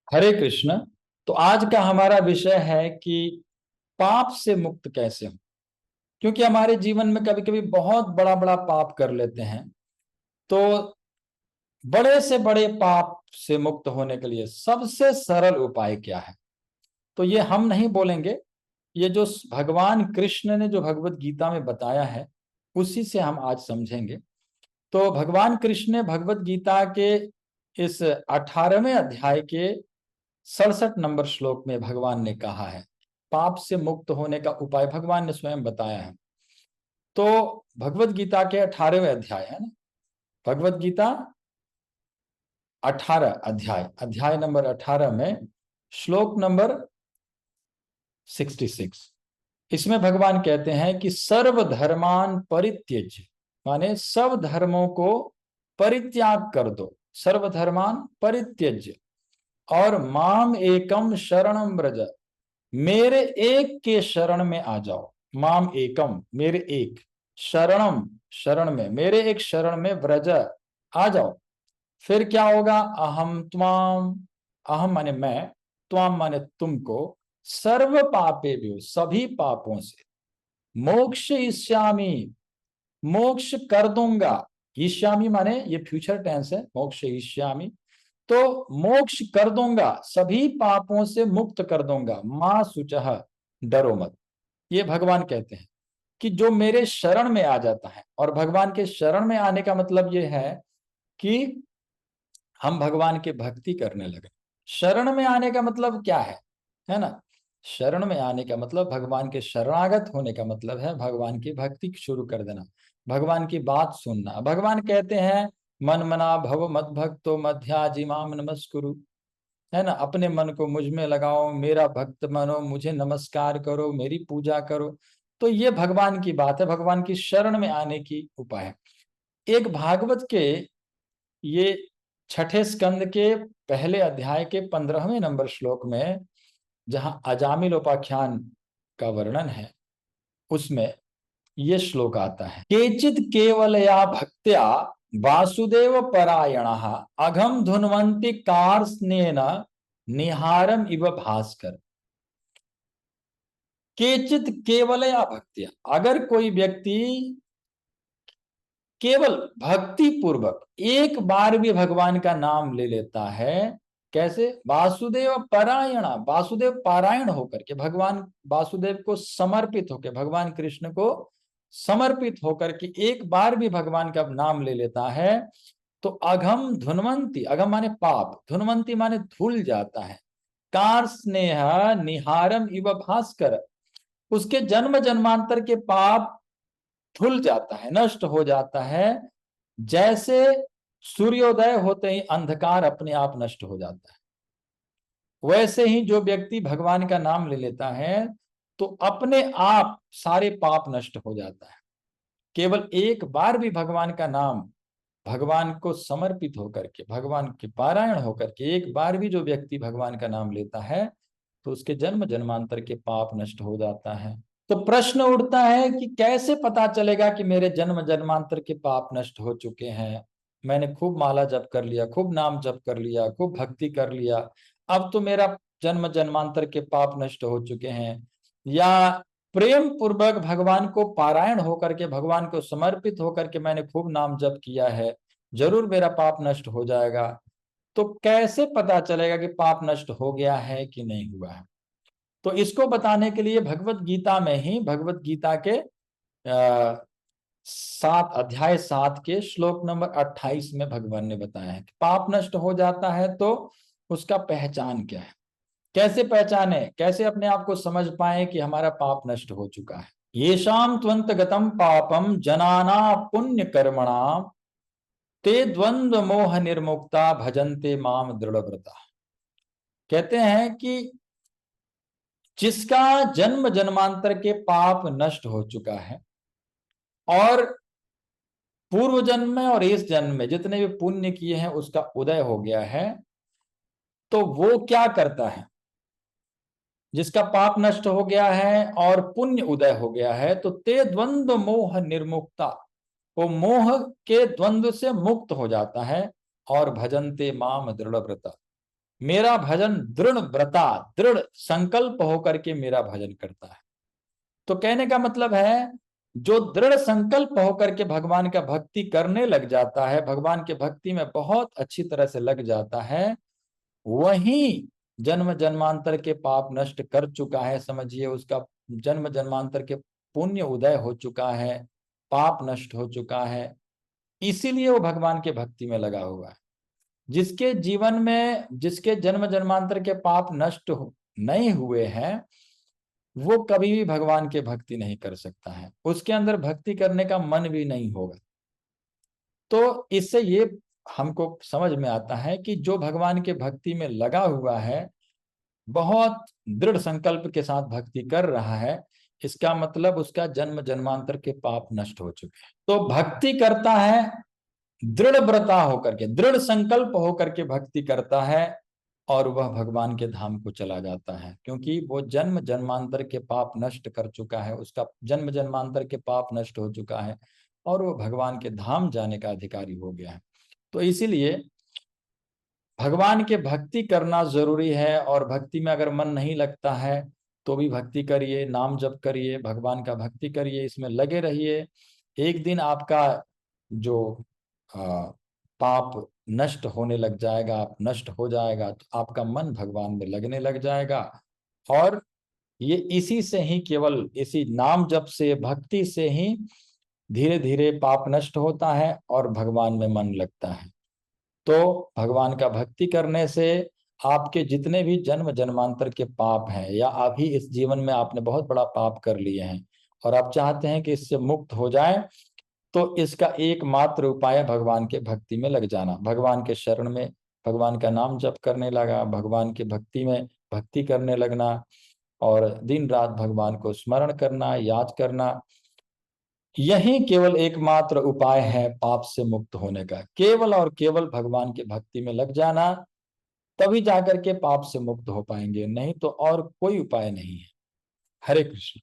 हरे कृष्ण। तो आज का हमारा विषय है कि पाप से मुक्त कैसे हो। क्योंकि हमारे जीवन में कभी कभी बहुत बड़ा बड़ा पाप कर लेते हैं। तो बड़े से बड़े पाप से मुक्त होने के लिए सबसे सरल उपाय क्या है, तो ये हम नहीं बोलेंगे। ये जो भगवान कृष्ण ने जो भगवत गीता में बताया है उसी से हम आज समझेंगे। तो भगवान कृष्ण ने भगवत गीता के इस 18वें अध्याय के 67 नंबर श्लोक में भगवान ने कहा है, पाप से मुक्त होने का उपाय भगवान ने स्वयं बताया है। तो भगवत गीता के 18वें अध्याय है ना, भगवत गीता 18 अध्याय नंबर 18 में श्लोक नंबर 66, इसमें भगवान कहते हैं कि सर्वधर्मान परित्यज्य, माने सब धर्मों को परित्याग कर दो। सर्वधर्मान परित्यज्य और माम एकम शरणम व्रज, मेरे एक के शरण में आ जाओ। माम एकम, मेरे एक, शरणम, शरण में, मेरे एक शरण में, व्रज, आ जाओ। फिर क्या होगा? अहम त्वाम, अहम माने मैं, त्वाम माने तुमको, सर्व पापे भी, सभी पापों से, मोक्ष इष्यामि, मोक्ष कर दूंगा। इष्यामि माने ये फ्यूचर टेंस है, मोक्ष इष्यामि, तो मोक्ष कर दूंगा, सभी पापों से मुक्त कर दूंगा। मां शुचः, डरो मत। ये भगवान कहते हैं कि जो मेरे शरण में आ जाता है, और भगवान के शरण में आने का मतलब ये है कि हम भगवान की भक्ति करने लगे। शरण में आने का मतलब क्या है ना? शरण में आने का मतलब भगवान के शरणागत होने का मतलब है भगवान की भक्ति शुरू कर देना, भगवान की बात सुनना। भगवान कहते हैं मन मना भव मद भक्तो मध्याजिमाम नमस्कुरु, है ना, अपने मन को मुझ में लगाओ, मेरा भक्त बनो, मुझे नमस्कार करो, मेरी पूजा करो। तो ये भगवान की बात है, भगवान की शरण में आने की उपाय है। एक भागवत के ये छठे स्कंद के पहले अध्याय के 15वें नंबर श्लोक में जहां अजामिल उपाख्यान का वर्णन है, उसमें ये श्लोक आता है, केचित केवलया भक्त्या वासुदेव परायण अघम धुन्वंति कार्स्नेन निहारम इव भास्कर। केचित केवलया भक्त्या, अगर कोई व्यक्ति केवल भक्ति पूर्वक एक बार भी भगवान का नाम ले लेता है, कैसे? वासुदेव पारायण, वासुदेव पारायण होकर के, भगवान वासुदेव को समर्पित होकर, भगवान कृष्ण को समर्पित होकर के एक बार भी भगवान का नाम ले लेता है, तो अघम धुन्वंती, अघम माने पाप, धुन्वंती माने धुल जाता है, कार स्नेह निहारम इव भास्कर, उसके जन्म जन्मांतर के पाप धुल जाता है, नष्ट हो जाता है। जैसे सूर्योदय होते ही अंधकार अपने आप नष्ट हो जाता है, वैसे ही जो व्यक्ति भगवान का नाम ले लेता है तो अपने आप सारे पाप नष्ट हो जाता है। केवल एक बार भी भगवान का नाम, भगवान को समर्पित होकर के, भगवान के पारायण होकर के एक बार भी जो व्यक्ति भगवान का नाम लेता है तो उसके जन्म जन्मांतर के पाप नष्ट हो जाता है। तो प्रश्न उठता है कि कैसे पता चलेगा कि मेरे जन्म जन्मांतर के पाप नष्ट हो चुके हैं? मैंने खूब माला जप कर लिया, खूब नाम जप कर लिया, खूब भक्ति कर लिया, अब तो मेरा जन्म जन्मांतर के पाप नष्ट हो चुके हैं। या प्रेम पूर्वक भगवान को पारायण होकर के, भगवान को समर्पित होकर के मैंने खूब नाम जप किया है, जरूर मेरा पाप नष्ट हो जाएगा। तो कैसे पता चलेगा कि पाप नष्ट हो गया है कि नहीं हुआ है? तो इसको बताने के लिए भगवत गीता में ही, भगवत गीता के 7 के श्लोक नंबर 28 में भगवान ने बताया है कि पाप नष्ट हो जाता है तो उसका पहचान क्या है, कैसे पहचाने, कैसे अपने आप को समझ पाए कि हमारा पाप नष्ट हो चुका है। येषाम त्वंत गतम पापम जनाना पुण्य कर्मणा ते द्वंद्व मोह निर्मुक्ता भजन्ते माम दृढ़व्रता। कहते हैं कि जिसका जन्म जन्मांतर के पाप नष्ट हो चुका है और पूर्व जन्म में और इस जन्म में जितने भी पुण्य किए हैं उसका उदय हो गया है, तो वो क्या करता है? जिसका पाप नष्ट हो गया है और पुण्य उदय हो गया है, तो ते द्वंद्व मोह निर्मुक्ता, वो मोह के द्वंद्व से मुक्त हो जाता है और भजन्ते माम दृढ़व्रता, मेरा भजन दृढ़ व्रता, दृढ़ संकल्प होकर के मेरा भजन करता है। तो कहने का मतलब है जो दृढ़ संकल्प होकर के भगवान का भक्ति करने लग जाता है, भगवान के भक्ति में बहुत अच्छी तरह से लग जाता है, वही जन्म जन्मांतर के पाप नष्ट कर चुका है। समझिए, उसका जन्म जन्मांतर के पुण्य उदय हो चुका है, पाप नष्ट हो चुका है, इसीलिए वो भगवान के भक्ति में लगा हुआ है। जिसके जीवन में, जिसके जन्म जन्मांतर के पाप नष्ट नहीं हुए हैं, वो कभी भी भगवान के भक्ति नहीं कर सकता है, उसके अंदर भक्ति करने का मन भी नहीं होगा। तो इससे ये हमको समझ में आता है कि जो भगवान के भक्ति में लगा हुआ है, बहुत दृढ़ संकल्प के साथ भक्ति कर रहा है, इसका मतलब उसका जन्म जन्मांतर के पाप नष्ट हो चुके हैं। तो भक्ति करता है दृढ़ व्रता होकर के, दृढ़ संकल्प होकर के भक्ति करता है, और वह भगवान के धाम को चला जाता है, क्योंकि वो जन्म जन्मांतर के पाप नष्ट कर चुका है, उसका जन्म जन्मांतर के पाप नष्ट हो चुका है, और वो भगवान के धाम जाने का अधिकारी हो गया है। तो इसीलिए भगवान के भक्ति करना जरूरी है। और भक्ति में अगर मन नहीं लगता है तो भी भक्ति करिए, नाम जप करिए, भगवान का भक्ति करिए, इसमें लगे रहिए। एक दिन आपका जो पाप नष्ट होने लग जाएगा, आप नष्ट हो जाएगा, तो आपका मन भगवान में लगने लग जाएगा। और ये इसी से ही, केवल इसी नाम जप से, भक्ति से ही धीरे धीरे पाप नष्ट होता है और भगवान में मन लगता है। तो भगवान का भक्ति करने से आपके जितने भी जन्म जन्मांतर के पाप हैं, या अभी इस जीवन में आपने बहुत बड़ा पाप कर लिए हैं और आप चाहते हैं कि इससे मुक्त हो जाए, तो इसका एकमात्र उपाय भगवान के भक्ति में लग जाना, भगवान के शरण में, भगवान का नाम जप करने लगा, भगवान की भक्ति में भक्ति करने लगना, और दिन रात भगवान को स्मरण करना, याद करना। यही केवल एकमात्र उपाय है पाप से मुक्त होने का, केवल और केवल भगवान के भक्ति में लग जाना, तभी जाकर के पाप से मुक्त हो पाएंगे, नहीं तो और कोई उपाय नहीं है। हरे कृष्ण।